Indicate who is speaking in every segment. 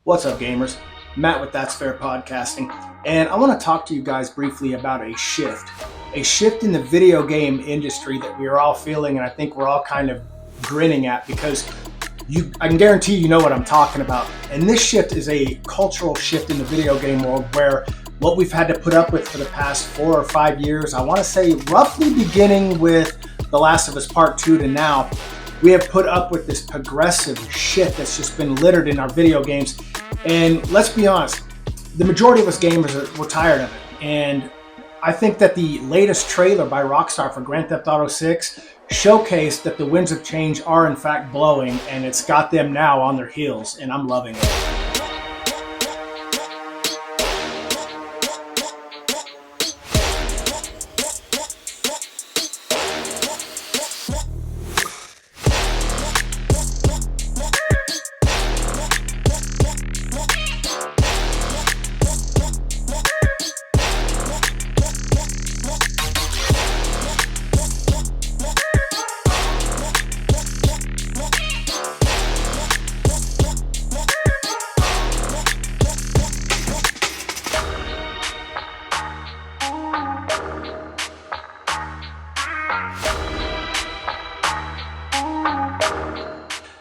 Speaker 1: What's up, gamers? Matt with That's Fair Podcasting, and I want to talk to you guys briefly about a shift in the video game industry that we are all feeling, and I think we're all kind of grinning at because I can guarantee you know what I'm talking about. And this shift is a cultural shift in the video game world where what we've had to put up with for the past 4 or 5 years, I want to say roughly beginning with The Last of Us Part 2 to now, we have put up with this progressive shit that's just been littered in our video games. And let's be honest, the majority of us gamers we're tired of it. And I think that the latest trailer by Rockstar for Grand Theft Auto 6 showcased that the winds of change are in fact blowing, and it's got them now on their heels, and I'm loving it.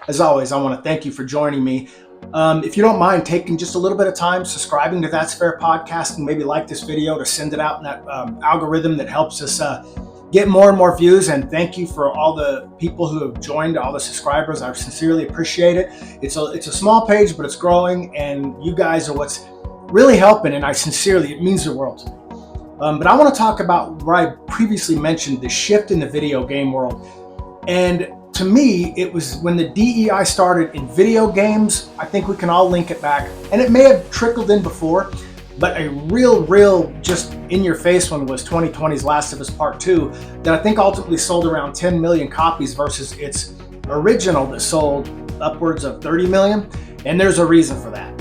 Speaker 1: As always, I want to thank you for joining me. If you don't mind taking just a little bit of time, subscribing to That's Fair Podcast, and maybe like this video to send it out in that algorithm that helps us get more and more views. And thank you for all the people who have joined, all the subscribers. I sincerely appreciate it. It's a small page, but it's growing, and you guys are what's really helping, and it means the world to me. But I want to talk about where I previously mentioned the shift in the video game world. And to me, it was when the DEI started in video games. I think we can all link it back, and it may have trickled in before, but a real just in-your-face one was 2020's Last of Us Part 2 that I think ultimately sold around 10 million copies versus its original that sold upwards of 30 million, and there's a reason for that.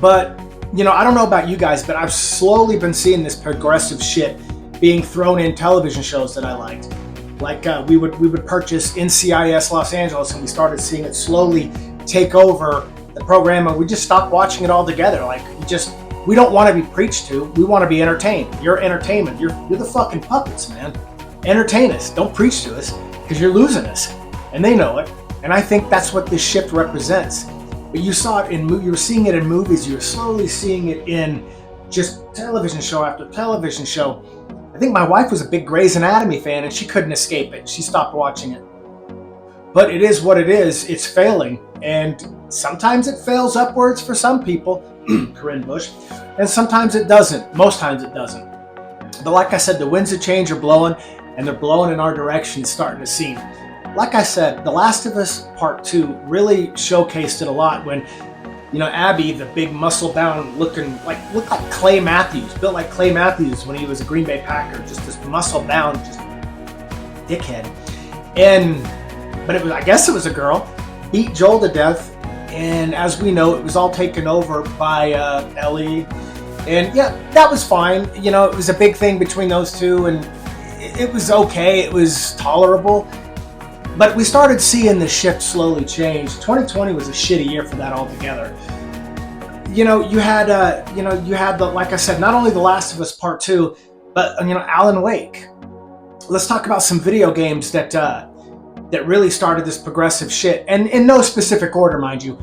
Speaker 1: But, I don't know about you guys, but I've slowly been seeing this progressive shit being thrown in television shows that I liked. Like we would purchase NCIS Los Angeles, and we started seeing it slowly take over the program, and we just stopped watching it altogether. Like we don't want to be preached to. We want to be entertained. You're entertainment. You're the fucking puppets, man. Entertain us. Don't preach to us, because you're losing us, and they know it. And I think that's what this shift represents. But you saw it you were seeing it in movies. You were slowly seeing it in just television show after television show. I think my wife was a big Grey's Anatomy fan, and she couldn't escape it. She stopped watching it. But it is what it is. It's failing. And sometimes it fails upwards for some people, Corinne Bush, and sometimes it doesn't. Most times it doesn't. But like I said, the winds of change are blowing, and they're blowing in our direction, starting to seem. Like I said, The Last of Us Part 2 really showcased it a lot when Abby, the big muscle-bound looked like Clay Matthews, built like Clay Matthews when he was a Green Bay Packer, just this muscle-bound, just dickhead. But I guess it was a girl, beat Joel to death, and as we know, it was all taken over by Ellie. And yeah, that was fine. It was a big thing between those two, and it was okay. It was tolerable. But we started seeing the shift slowly change. 2020 was a shitty year for that altogether. You had like I said, not only The Last of Us Part 2, but Alan Wake. Let's talk about some video games that really started this progressive shit. And in no specific order, mind you.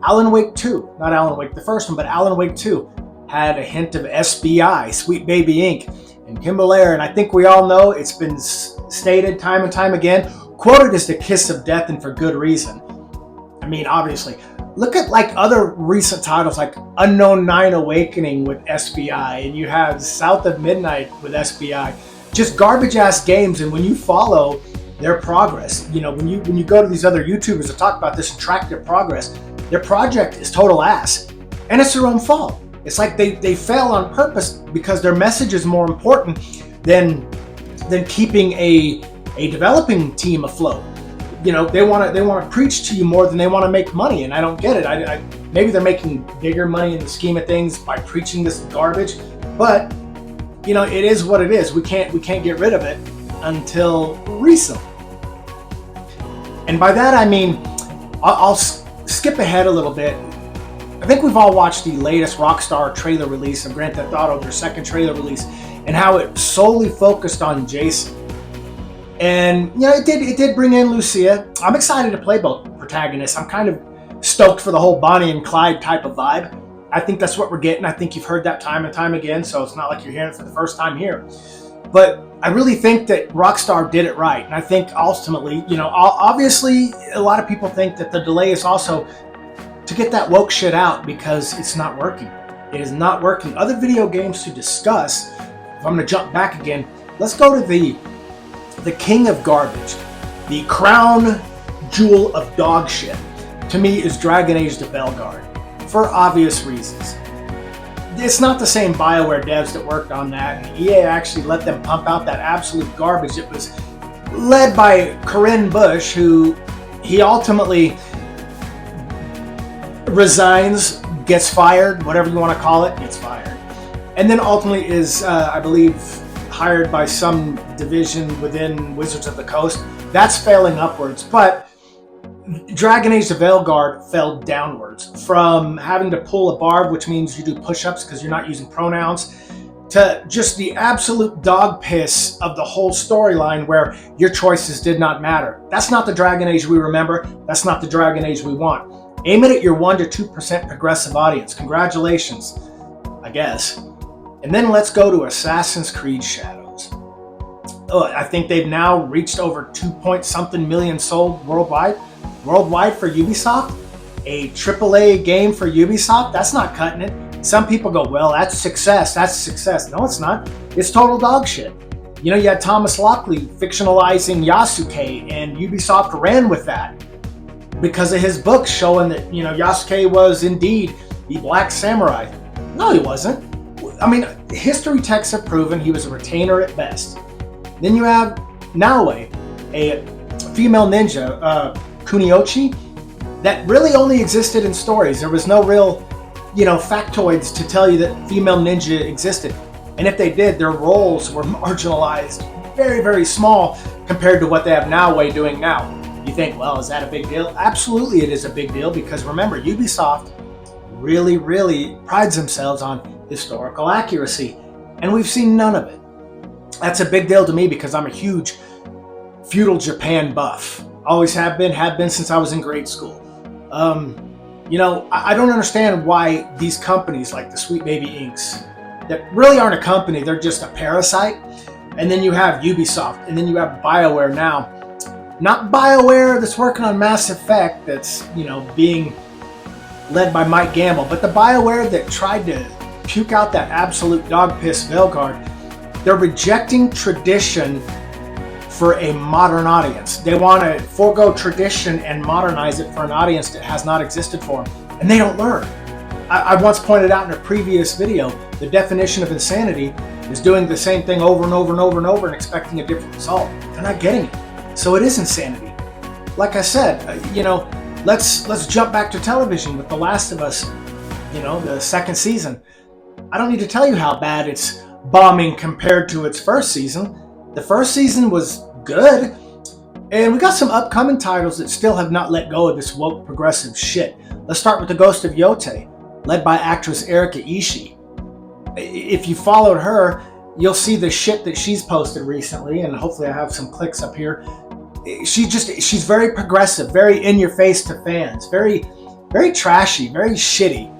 Speaker 1: Alan Wake 2, not Alan Wake the first one, but Alan Wake 2 had a hint of SBI, Sweet Baby Inc. and Kim Belair, and I think we all know it's been stated time and time again, quoted as the kiss of death, and for good reason. I mean, obviously. Look at other recent titles like Unknown 9 Awakening with SBI, and you have South of Midnight with SBI. Just garbage ass games, and when you follow their progress, when you go to these other YouTubers that talk about this and track their progress, their project is total ass. And it's their own fault. It's like they fail on purpose because their message is more important than keeping a developing team afloat. They want to preach to you more than they want to make money, and I don't get it. Maybe they're making bigger money in the scheme of things by preaching this garbage, but it is what it is. We can't get rid of it until recently. And by that I mean I'll skip ahead a little bit. I think we've all watched the latest Rockstar trailer release of Grand Theft Auto, their second trailer release, and how it solely focused on Jason. And it did bring in Lucia. I'm excited to play both protagonists. I'm kind of stoked for the whole Bonnie and Clyde type of vibe. I think that's what we're getting. I think you've heard that time and time again, so it's not like you're hearing it for the first time here. But I really think that Rockstar did it right. And I think ultimately, obviously a lot of people think that the delay is also to get that woke shit out because it's not working. It is not working. Other video games to discuss, if I'm going to jump back again, let's go to the king of garbage, the crown jewel of dog shit. To me is Dragon Age the Bellegarde, for obvious reasons. It's not the same BioWare devs that worked on that, and EA actually let them pump out that absolute garbage. It was led by Corinne Bush, who he ultimately resigns, gets fired, whatever you want to call it, gets fired. And then ultimately is, I believe, hired by some division within Wizards of the Coast. That's failing upwards, but Dragon Age the Bellegarde fell downwards from having to pull a barb, which means you do push-ups because you're not using pronouns, to just the absolute dog piss of the whole storyline where your choices did not matter. That's not the Dragon Age we remember. That's not the Dragon Age we want. Aim it at your 1% to 2% progressive audience. Congratulations, I guess. And then let's go to Assassin's Creed Shadows. I think they've now reached over 2-point-something million sold worldwide. Worldwide for Ubisoft? A AAA game for Ubisoft? That's not cutting it. Some people go, well, that's success. That's success. No, it's not. It's total dog shit. You had Thomas Lockley fictionalizing Yasuke, and Ubisoft ran with that because of his books showing that, Yasuke was indeed the Black Samurai. No, he wasn't. I mean, history texts have proven he was a retainer at best. Then you have Naoe, a female ninja, Kuniochi, that really only existed in stories. There was no real, factoids to tell you that female ninja existed. And if they did, their roles were marginalized, very, very small compared to what they have Naoe doing now. You think, well, is that a big deal? Absolutely it is a big deal because remember, Ubisoft really, really prides themselves on historical accuracy. And we've seen none of it. That's a big deal to me because I'm a huge feudal Japan buff. Always have been since I was in grade school. I don't understand why these companies like the Sweet Baby Inks, that really aren't a company, they're just a parasite. And then you have Ubisoft, and then you have BioWare now. Not BioWare that's working on Mass Effect, that's, being led by Mike Gamble, but the BioWare that tried to puke out that absolute dog piss Bellegarde. They're rejecting tradition for a modern audience. They want to forego tradition and modernize it for an audience that has not existed for them, and they don't learn. I once pointed out in a previous video, the definition of insanity is doing the same thing over and over and over and over and expecting a different result. They're not getting it. So it is insanity. Like I said, let's jump back to television with The Last of Us, the second season. I don't need to tell you how bad it's bombing compared to its first season. The first season was good, and we got some upcoming titles that still have not let go of this woke progressive shit. Let's start with The Ghost of Yote, led by actress Erika Ishii. If you followed her, you'll see the shit that she's posted recently, and hopefully I have some clicks up here. She's very progressive, very in your face to fans, very, very trashy, very shitty.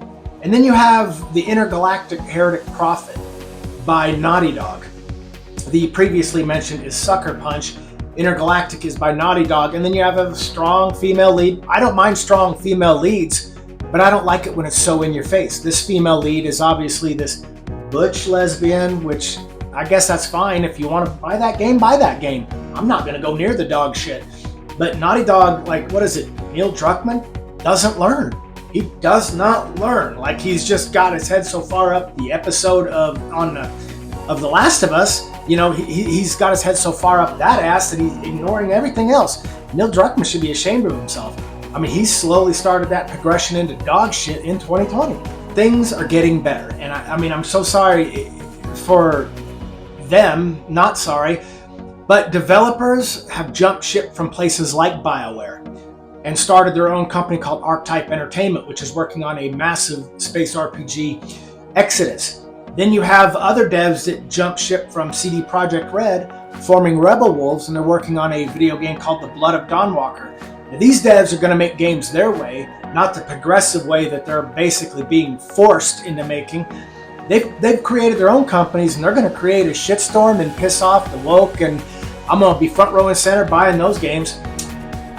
Speaker 1: And then you have The Intergalactic Heretic Prophet by Naughty Dog. The previously mentioned is Sucker Punch. Intergalactic is by Naughty Dog. And then you have a strong female lead. I don't mind strong female leads, but I don't like it when it's so in your face. This female lead is obviously this butch lesbian, which I guess that's fine. If you want to buy that game, buy that game. I'm not going to go near the dog shit. But Naughty Dog, Neil Druckmann doesn't learn. He does not learn. He's just got his head so far up the episode of The Last of Us. He's got his head so far up that ass that he's ignoring everything else. Neil Druckmann should be ashamed of himself. I mean, he slowly started that progression into dog shit in 2020. Things are getting better. And I'm so sorry for them, not sorry, but developers have jumped ship from places like BioWare. and started their own company called Archetype Entertainment, which is working on a massive space RPG, Exodus. Then you have other devs that jump ship from CD Projekt Red, forming Rebel Wolves, and they're working on a video game called The Blood of Dawnwalker. Now, these devs are going to make games their way, not the progressive way that they're basically being forced into making. They've created their own companies, and they're going to create a shitstorm and piss off the woke, and I'm going to be front row and center buying those games.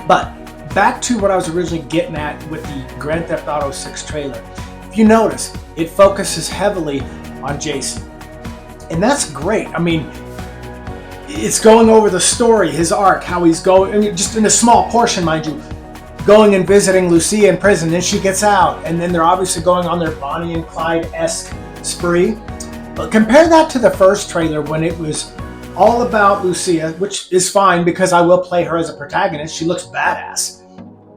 Speaker 1: But back to what I was originally getting at with the Grand Theft Auto 6 trailer. If you notice, it focuses heavily on Jason. And that's great. I mean, it's going over the story, his arc, how he's going, I mean, just in a small portion, mind you, going and visiting Lucia in prison, then she gets out, and then they're obviously going on their Bonnie and Clyde-esque spree. But compare that to the first trailer when it was all about Lucia, which is fine because I will play her as a protagonist. She looks badass.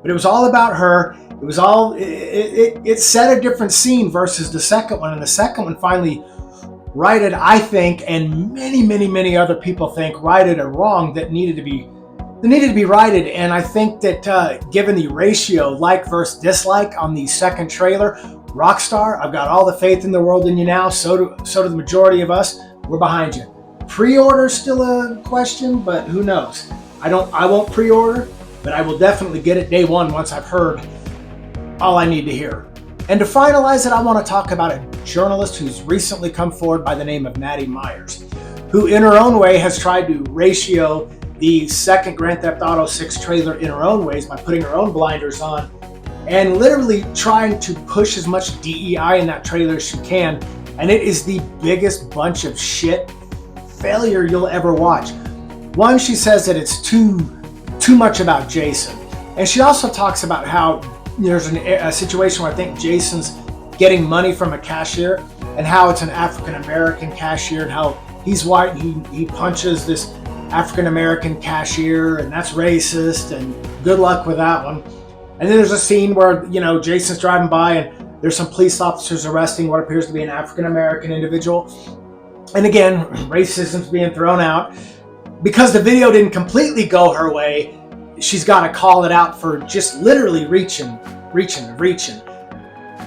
Speaker 1: But it was all about her. It was all, it set a different scene versus the second one. And the second one finally righted, I think, and many other people think, righted a wrong that needed to be righted. And I think that given the ratio like versus dislike on the second trailer, Rockstar, I've got all the faith in the world in you now. So do the majority of us. We're behind you. Pre-order still a question, but who knows? I won't pre-order, but I will definitely get it day one once I've heard all I need to hear. And to finalize it, I want to talk about a journalist who's recently come forward by the name of Maddie Myers, who in her own way has tried to ratio the second Grand Theft Auto 6 trailer in her own ways by putting her own blinders on and literally trying to push as much DEI in that trailer as she can. And it is the biggest bunch of shit failure you'll ever watch. One, she says that it's too much about Jason. And she also talks about how there's a situation where I think Jason's getting money from a cashier and how it's an African-American cashier and how he's white and he punches this African-American cashier and that's racist and good luck with that one. And then there's a scene where, Jason's driving by and there's some police officers arresting what appears to be an African-American individual. And again, racism's being thrown out. Because the video didn't completely go her way, she's got to call it out for just literally reaching.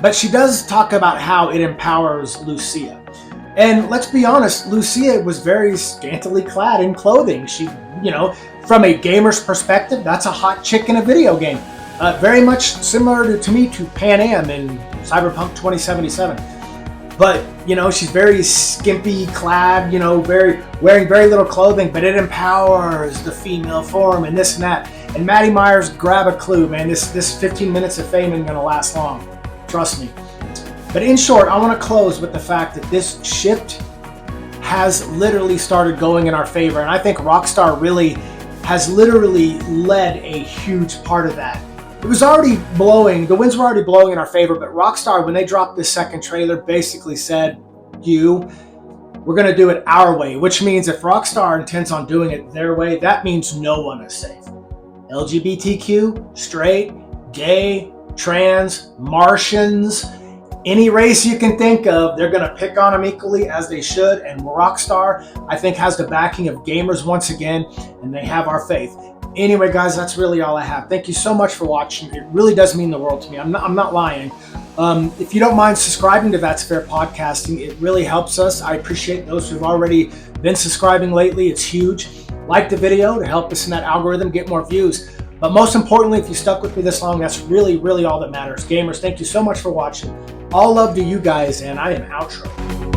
Speaker 1: But she does talk about how it empowers Lucia. And let's be honest, Lucia was very scantily clad in clothing. She, from a gamer's perspective, that's a hot chick in a video game. Very much similar to me to Pan Am in Cyberpunk 2077. But, she's very skimpy clad, wearing very little clothing, but it empowers the female form and this and that. And Maddie Myers, grab a clue, man. This 15 minutes of fame isn't going to last long. Trust me. But in short, I want to close with the fact that this shift has literally started going in our favor. And I think Rockstar really has literally led a huge part of that. It was already blowing, the winds were already blowing in our favor, but Rockstar, when they dropped this second trailer, basically said, we're going to do it our way, which means if Rockstar intends on doing it their way, that means no one is safe. LGBTQ, straight, gay, trans, Martians, any race you can think of, they're going to pick on them equally as they should. And Rockstar, I think, has the backing of gamers once again, and they have our faith. Anyway, guys, that's really all I have. Thank you so much for watching. It really does mean the world to me. I'm not lying. If you don't mind subscribing to That's Fair Podcasting, it really helps us. I appreciate those who've already been subscribing lately. It's huge. Like the video to help us in that algorithm get more views. But most importantly, if you stuck with me this long, that's really all that matters. Gamers, thank you so much for watching. All love to you guys, and I am outro.